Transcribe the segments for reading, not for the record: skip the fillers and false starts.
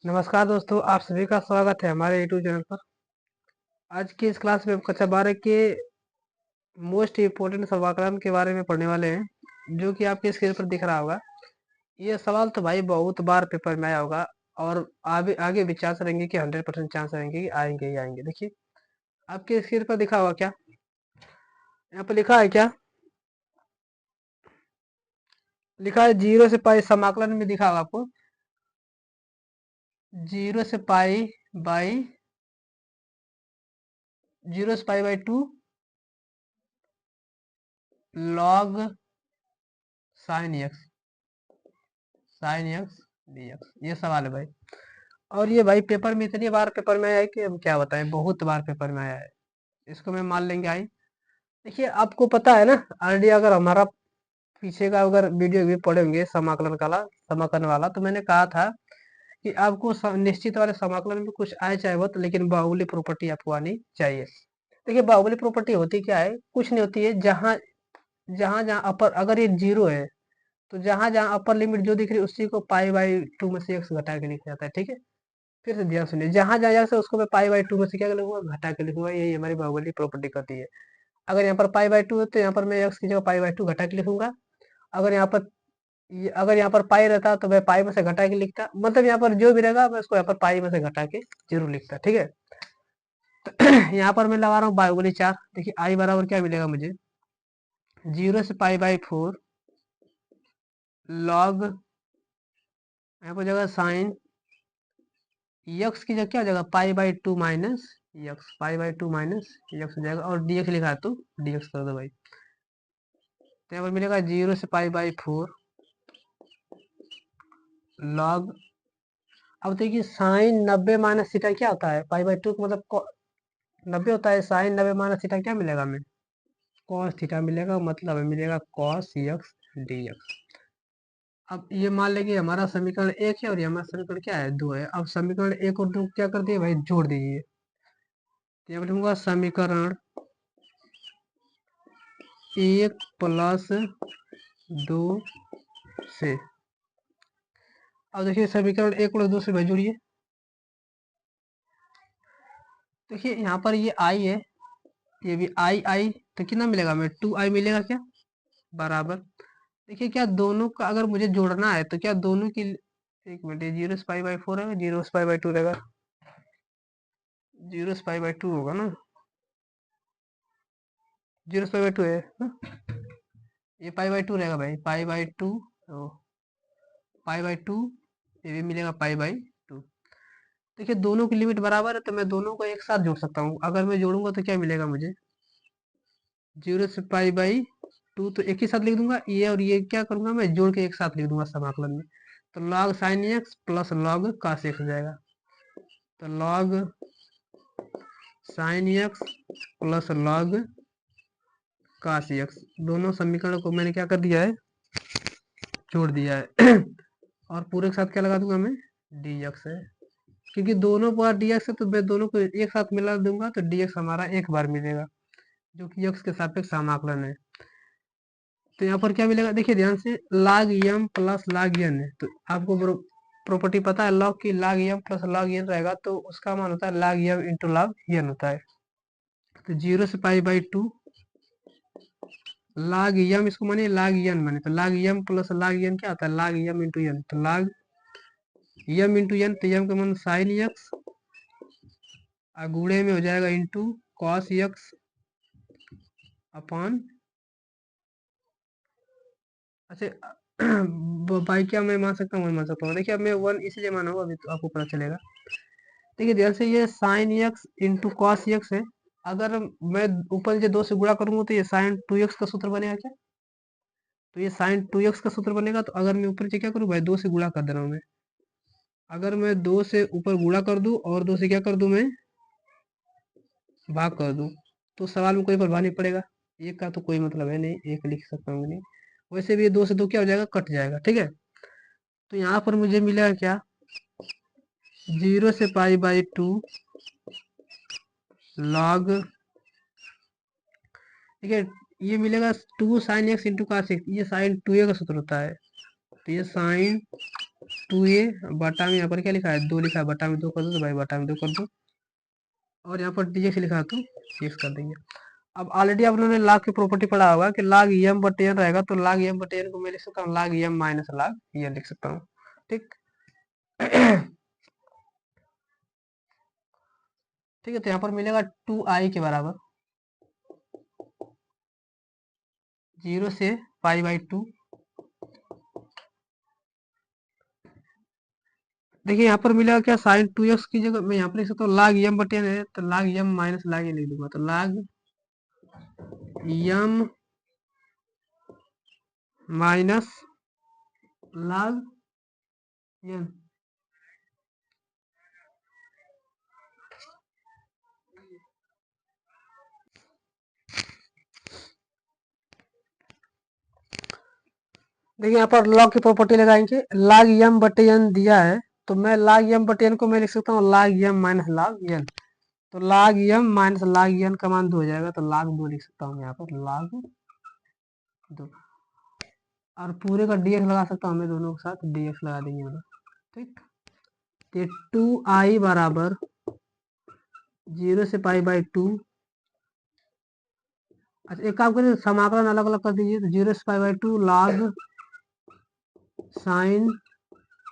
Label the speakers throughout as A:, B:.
A: नमस्कार दोस्तों, आप सभी का स्वागत है हमारे यूट्यूब चैनल पर। आज की इस क्लास में हम कक्षा 12 के मोस्ट इम्पोर्टेंट समाकलन के बारे में पढ़ने वाले हैं, जो कि आपके स्क्रीन पर दिख रहा होगा। ये सवाल तो भाई बहुत बार पेपर में आया होगा और आगे आगे भी चांस रहेंगे कि 100% चांस रहेंगे कि आएंगे ही आएंगे। देखिए, आपके स्क्रीन पर दिखा होगा क्या? यहाँ पर लिखा है क्या? लिखा है 0 से पाई, समाकलन में दिखा होगा आपको। 0 से पाई बाई 0 से pi by 2 log sine x D x. ये सवाल है भाई। और ये भाई पेपर में इतनी बार पेपर में आया है कि हम क्या बताएं, बहुत बार पेपर में आया है। इसको मैं मान लेंगे आई। देखिए, आपको पता है ना ऑलरेडी, अगर हमारा पीछे का अगर वीडियो भी पढ़े होंगे समाकलन वाला, तो मैंने कहा था कि आपको निश्चित वाले समाकलन में कुछ आए चाहे बहुत, लेकिन बाहुल्य प्रॉपर्टी आपको आनी चाहिए। देखिए, बाहुल्य प्रॉपर्टी होती क्या है? कुछ नहीं होती है। जहां जहां जहां अपर, अगर ये 0 है तो जहां जहां अपर लिमिट जो दिख रही है उसी को पाई/2 में से x घटा के लिखा जाता है। ठीक है, फिर से ध्यान सुनिए। जहां जहां से उसको मैं पाई/2 में से क्या लिखूंगा? घटा के लिखूंगा। यही हमारी बाहुबली प्रॉपर्टी करती है। अगर यहाँ पर पाई/2 है तो यहाँ पर मैं x की जगह पाई/2 घटा के लिखूंगा। अगर यहाँ पर अगर यहाँ पर पाई रहता तो मैं पाई में से घटा के लिखता। मतलब यहाँ पर जो भी रहेगा मैं उसको यहाँ पर पाई में से घटा के जरूर लिखता। ठीक है, तो यहाँ पर मैं लगा रहा हूँ बाहुबली 4। देखिए, आई बराबर क्या मिलेगा मुझे? 0 से पाई/4 लॉग, यहाँ पर जगह साइन यक्स की जगह क्या हो जाएगा? पाई/2 माइनस यक्स, पाई/2 माइनस यक्स हो जाएगा। और डीएक्स लिखा है तो डीएक्स कर दो भाई। तो यहाँ पर मिलेगा 0 से पाई/4 लॉग। अब देखिए, साइन 90 माइनस थीटा क्या होता है? पाई/2 का मतलब 90 होता है। साइन 90 माइनस थीटा क्या मिलेगा हमें? कॉस थीटा मिलेगा। मतलब हमें मिलेगा कॉस एक्स डीएक्स। अब ये मान लेंगे हमारा समीकरण 1 है और ये हमारा समीकरण क्या है? 2 है। अब समीकरण 1 और 2 क्या कर दिए भाई? जोड़ दीजिए। तो यहाँ पर लिखूंगा समीकरण 1 प्लस 2 से। अब देखिए, समीकरण 1 प्लस 2 से भाई जोड़िए। देखिए, यहाँ पर ये आई है, ये भी आई आई, तो कितना मिलेगा हमें? 2i मिलेगा क्या? बराबर। देखिए, क्या दोनों का अगर मुझे जोड़ना है तो क्या दोनों की, एक मिनट, 0 से पाई/4 है, 0 से पाई/2 रहेगा, 0 से पाई/2 होगा ना? 0 से पाई/2 है ना? ये पाई/2 रहेगा भाई, पाई/2, पाई/2, ये भी मिलेगा पाई/2। देखिए, दोनों की लिमिट बराबर है तो मैं दोनों को एक साथ जोड़ सकता हूँ। अगर मैं जोड़ूंगा तो क्या मिलेगा मुझे? 0 से पाई/2 तो एक ही साथ लिख दूंगा। ये और ये क्या करूंगा? मैं जोड़ के एक साथ लिख दूंगा समाकलन में। तो log sine x plus log cos x हो जाएगा। तो log sine x plus log cos x, दोनों समीकरण को मैंने क्या कर दिया है? जोड़ दिया है। और पूरे के साथ क्या लगा दूंगा मैं? डी एक्स है। क्योंकि दोनों बार डी एक्स है तो मैं दोनों को एक साथ मिला दूंगा तो डी एक्स हमारा एक बार मिलेगा, जो कि एक्स के सापेक्ष समाकलन है। तो यहाँ पर क्या मिलेगा? देखिए ध्यान से, log m plus log n है। तो आपको प्रॉपर्टी पता है log की, log m plus log n रहेगा तो उसका मान होता है log m into log n होता है। तो 0 से पाई/2 log m, इसको मानिए log n माने, तो log m plus log n क्या होता है? log m into n। तो log m इंटू n, तो m का मान साइन एक्स, गुणे में हो जाएगा इंटू कॉस एक्स अपॉन, अच्छा बाई क्या मैं मान सकता हूँ? मान सकता हूँ। देखिए, अब मैं 1 इसलिए माना हूँ, अभी तो आपको पता चलेगा। देखिए ध्यान से, ये sine x into cos x है। अगर मैं ऊपर से 2 से गुणा करूंगा तो ये साइन 2x का सूत्र बनेगा क्या? तो ये साइन 2x का सूत्र बनेगा। तो अगर मैं ऊपर से क्या करूँ भाई? 2 से गुणा कर दे रहा हूँ मैं। अगर मैं 2 से ऊपर गुणा कर दूं और 2 से क्या कर दूं मैं? भाग कर दूं, तो सवाल में कोई प्रभाव नहीं पड़ेगा। एक का तो कोई मतलब है नहीं, एक लिख सकता हूँ नहीं। वैसे भी ये 2 से 2 क्या हो जाएगा? कट जाएगा। ठीक है, तो यहाँ पर मुझे मिलेगा क्या? 0 से पाई/2 लॉग, ठीक है, ये मिलेगा 2 sine x into cos x. ये साइन 2a का सूत्र होता है। तो ये साइन 2a बटा में यहाँ पर क्या लिखा है 2 लिखा है, बटा में 2 कर दो तो भाई बटा में 2 कर दो, और यहाँ पर dx लिखा है तो dx कर देंगे। अब ऑलरेडी आप लोगों ने log की प्रॉपर्टी पढ़ा होगा कि log m बटे n रहेगा, तो log m बटे n को मैं लिख सकता हूँ log m minus log n लिख सकता हूँ, ठीक। ठीक है, तो यहाँ पर मिलेगा 2i के बराबर 0 से पाई बाई 2। देखिए यहाँ पर मिलेगा क्या, साइन 2x की जगह मैं यहाँ पर लिख सकता हूँ log m बटे n है, तो log m minus log n लिख दूंगा, तो log m minus log n। देखिए यहाँ पर log की प्रॉपर्टी लगाएंगे, log m बटे n दिया है, तो मैं log m बटे n को मैं लिख सकता हूँ log m minus log n, तो log m minus log n का मान 2 हो जाएगा, तो log 2 लिख सकता हूँ यहाँ पर log 2, और पूरे का dx लगा सकता हूँ मैं, दोनों के साथ dx लगा देंगे मतलब, ठीक। तो 2i बराबर 0 से पाई बाई 2। अच्छा एक काम करिए, समाकलन अलग अलग कर दीजिए, तो 0 से pi by 2 log sine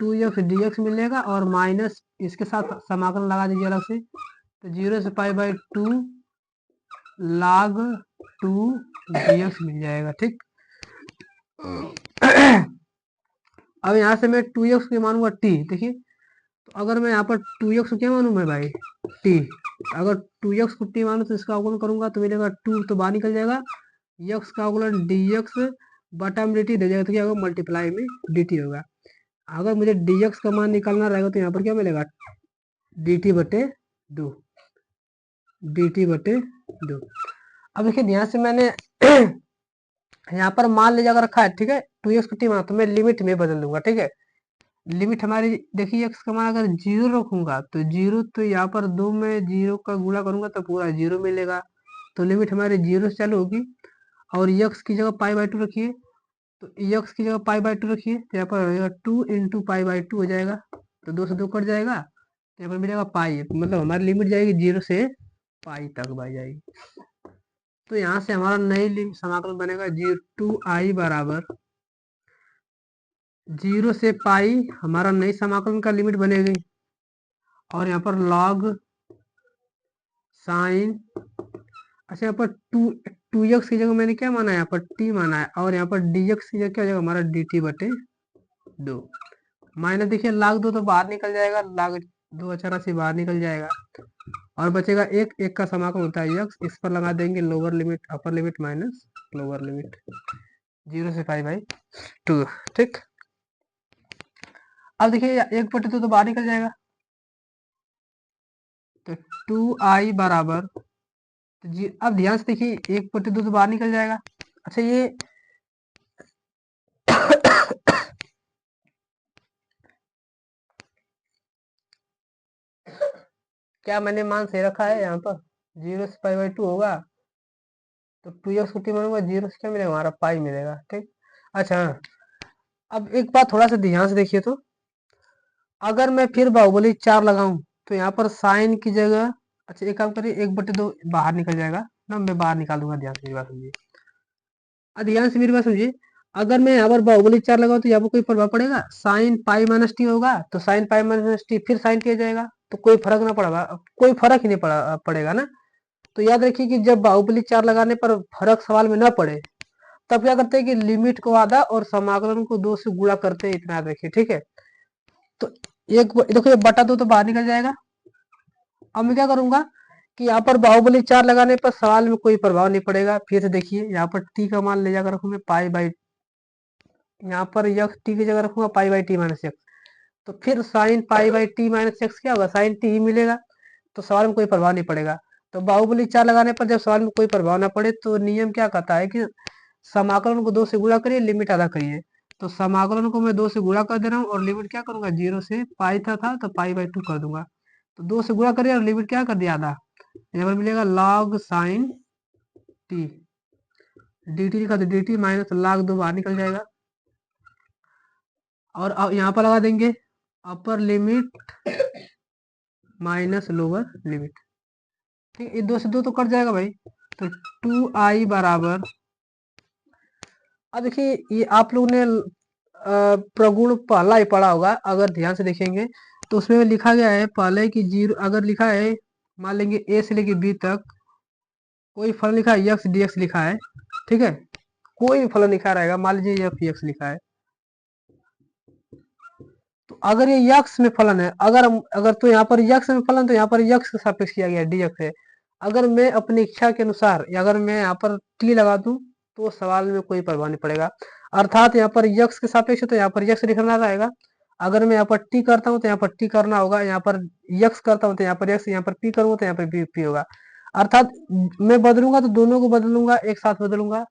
A: 2x dx मिलेगा, और माइनस इसके साथ समाकलन लगा दीजिए अलग से, तो 0 से पाई बाई 2 log 2 dx मिल जाएगा, ठीक। अब यहाँ से मैं 2x की मानूंगा t, देखिए, तो अगर मैं यहाँ पर 2x को क्या मानूं मैं भाई t, अगर 2x को t मानूं तो इसका अवकलन करूंगा तो मिलेगा 2 तो बाहर निकल जाएगा, x का अवकलन dx बटा में dt दे जाएगा, तो क्या होगा मल्टीप्लाई में dt होगा। अगर मुझे dx का मान निकालना रहेगा तो यहाँ पर क्या मिलेगा dt बटे 2, dt बटे 2। अब देखिए ध्यान से मैंने यहाँ पर मान ले जाकर रखा है, ठीक है, 2x को t माना, तो मैं लिमिट में बदल दूंगा, ठीक है। लिमिट हमारी देखिए x का मान अगर 0 रखूंगा तो 0, तो यहाँ पर 2 में 0 का गुणा करूंगा तो पूरा 0 मिलेगा, तो लिमिट हमारी 0 से चालू होगी, और x की जगह पाई बाई 2 रखिए, तो x की जगह पाई बाई 2 रखिए, तो यहाँ पर रहेगा 2 इंटू पाई बाई 2 हो जाएगा, तो 2 से 2 कट जाएगा, तो यहाँ पर मिलेगा पाई, मतलब हमारी लिमिट जाएगी 0 से पाई तक भाई जाएगी। तो यहाँ से हमारा नई लिमिट समाकलन बनेगा 2i बराबर 0 से पाई, हमारा नई समाकलन का लिमिट बनेगी, और यहाँ पर log साइन, अच्छा यहाँ पर 2x की जगह मैंने क्या माना है, यहाँ पर t माना है, और यहाँ पर dx की जगह क्या हो जाएगा हमारा dt बटे 2, माइनस देखिए log 2 तो बाहर निकल जाएगा, log 2 अचारा से बाहर निकल जाएगा, और बचेगा एक, एक का समाकलन होता है x, इस पर लगा देंगे lower limit upper limit minus lower limit 0 से पाई बाई 2, ठीक। अब देखिए 1/2 तो बाहर निकल जाएगा, तो 2i बराबर, तो जी अब ध्यान से देखिए 1/2 तो बाहर निकल जाएगा। अच्छा ये क्या मैंने मान सही रखा है, यहाँ पर 0 से पाई बाई 2 होगा, तो 2x को t मानूंगा, 0 से क्या मिलेगा हमारा पाई मिलेगा, ठीक। अच्छा अब एक बात थोड़ा सा ध्यान से देखिए, तो अगर मैं फिर बाहुबली 4 लगाऊं तो यहाँ पर साइन की जगह, अच्छा एक काम करिए 1/2 बाहर निकल जाएगा ना, मैं बाहर निकाल दूंगा, ध्यान से मेरी बात समझिए, ध्यान से मेरी बात समझिए। अगर मैं यहाँ पर बाहुबली 4 लगाऊं तो यहाँ पर कोई प्रभाव पड़ेगा, साइन पाई माइनस टी होगा, तो साइन पाई माइनस टी फिर साइन टी आ जाएगा, तो कोई फर्क ना पड़ेगा, कोई फर्क ही नहीं पड़ेगा ना। तो याद रखिए कि जब बाहुबली 4 लगाने पर फर्क सवाल में ना पड़े, तब क्या करते हैं कि लिमिट को आधा और समाकलन को 2 से गुणा करते हैं, इतना याद रखिए, ठीक है। तो एक देखो ये बटा 2 तो बाहर निकल जाएगा। अब मैं क्या करूंगा कि यहाँ पर बाहुबली 4 लगाने पर सवाल में कोई प्रभाव नहीं पड़ेगा, फिर से देखिए यहाँ पर टी का मान ले जाकर रखूंगा पाई बाई, यहाँ पर यक्स टी की जगह रखूंगा pi by T minus x, तो फिर sine pi by T minus x क्या होगा, साइन टी ही मिलेगा, तो सवाल में कोई प्रभाव नहीं पड़ेगा। तो बाहुबली 4 लगाने पर जब सवाल में कोई प्रभाव ना पड़े तो नियम क्या कहता है कि समाकलन को 2 से गुणा करिए, लिमिट आधा करिए, तो समाकलन को मैं 2 से गुणा कर दे रहा हूँ, और लिमिट क्या करूंगा 0 से पाई था तो पाई बाई 2 कर दूंगा, तो 2 से गुणा करिए और लिमिट क्या कर दिया आधा, यहाँ पर मिलेगा log साइन टी, dt लिखा तो dt माइनस log 2 बाहर निकल जाएगा, और यहाँ पर लगा देंगे upper limit minus lower limit. ठीक है, ये 2 से 2 तो कट जाएगा भाई। तो 2i बराबर, अब देखिए ये आप लोगों ने प्रगुण पहला ही पढ़ा होगा, अगर ध्यान से देखेंगे तो उसमें लिखा गया है पहले कि 0, अगर लिखा है मान लेंगे a से लेके b तक कोई फलन लिखा है x dx लिखा है, ठीक है, कोई भी फलन लिखा रहेगा, मान लीजिए f x लिखा है, तो अगर ये यक्स में फलन है, अगर तो यहाँ पर यक्स में फलन, तो यहाँ पर यक्स के सापेक्ष किया गया dx है। अगर मैं अपनी इच्छा के अनुसार या अगर मैं यहाँ पर t लगा दूं तो सवाल में कोई प्रभाव नहीं पड़ेगा, अर्थात यहाँ पर यक्स के सापेक्ष है तो यहाँ पर यक्स लिखना रहेगा। अगर मैं यहाँ पर t करता हूँ तो यहाँ पर t करना होगा, यहाँ पर यक्स करता हूँ तो यहाँ पर यक्स, यहाँ पर p करूंगा तो यहाँ पर p होगा। अर्थात मैं बदलूंगा तो दोनों को बदलूंगा, एक साथ बदलूंगा,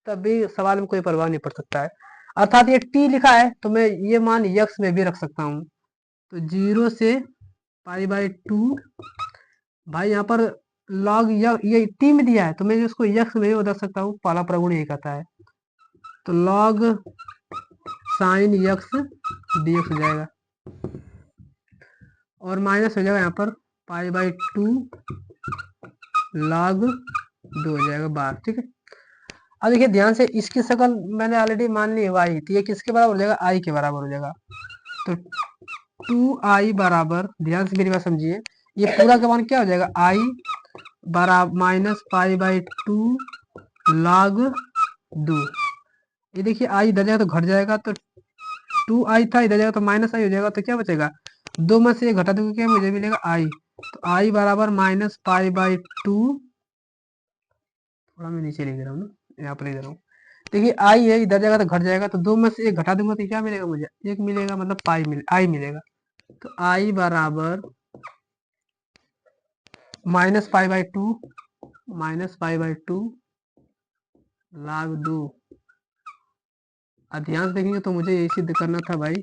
A: तब भी सवाल में कोई प्रभाव नहीं पड़ सकता है। अर्थात ये t लिखा है तो मैं ये मान यक्स में भी रख सकता हूँ। तो 0 से π/2 भाई, यहाँ पर लॉग ये t में दिया है तो मैं इसको यक्स में भी बदल सकता हूँ, पहला प्रगुण यही कहता है। तो लॉग साइन यक्स dx हो जाएगा और माइनस हो जाएगा यहाँ पर π/2 log 2 हो जाएगा बार। ठीक है, अब देखिए ध्यान से, इसकी शक्ल मैंने ऑलरेडी मान ली y, तो ये किसके बराबर हो जाएगा, i के बराबर हो जाएगा। तो 2i बराबर, ध्यान से मेरी बात समझिए, ये पूरा का मान क्या हो जाएगा, i बराबर माइनस π/2 log 2। ये देखिए i इधर जाएगा तो घट जाएगा, तो 2i था, इधर जाएगा तो माइनस i हो जाएगा, तो क्या बचेगा, 2 में से ये घटा दूंगा, क्या मुझे मिलेगा i। तो i बराबर माइनस π/2, थोड़ा मैं नीचे लिख रहा हूँ ना, यहाँ पर लिख रहा हूँ। देखिए i है, इधर जाएगा तो घट जाएगा, तो 2 में से एक घटा दूंगा तो क्या मिलेगा मुझे, 1 मिलेगा, मतलब i मिलेगा। तो i बराबर -π/2 log 2। अब ध्यान से देखेंगे तो मुझे ये सिद्ध करना था भाई,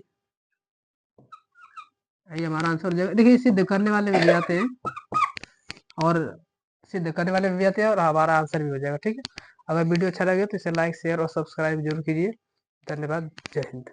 A: ये हमारा आंसर हो जाएगा। देखिए सिद्ध करने वाले भी आते हैं और सिद्ध करने वाले भी आते हैं और हमारा आंसर भी हो जाएगा। ठीक है, अगर वीडियो अच्छा लगे तो इसे लाइक शेयर और सब्सक्राइब जरूर कीजिए। धन्यवाद, जय हिंद।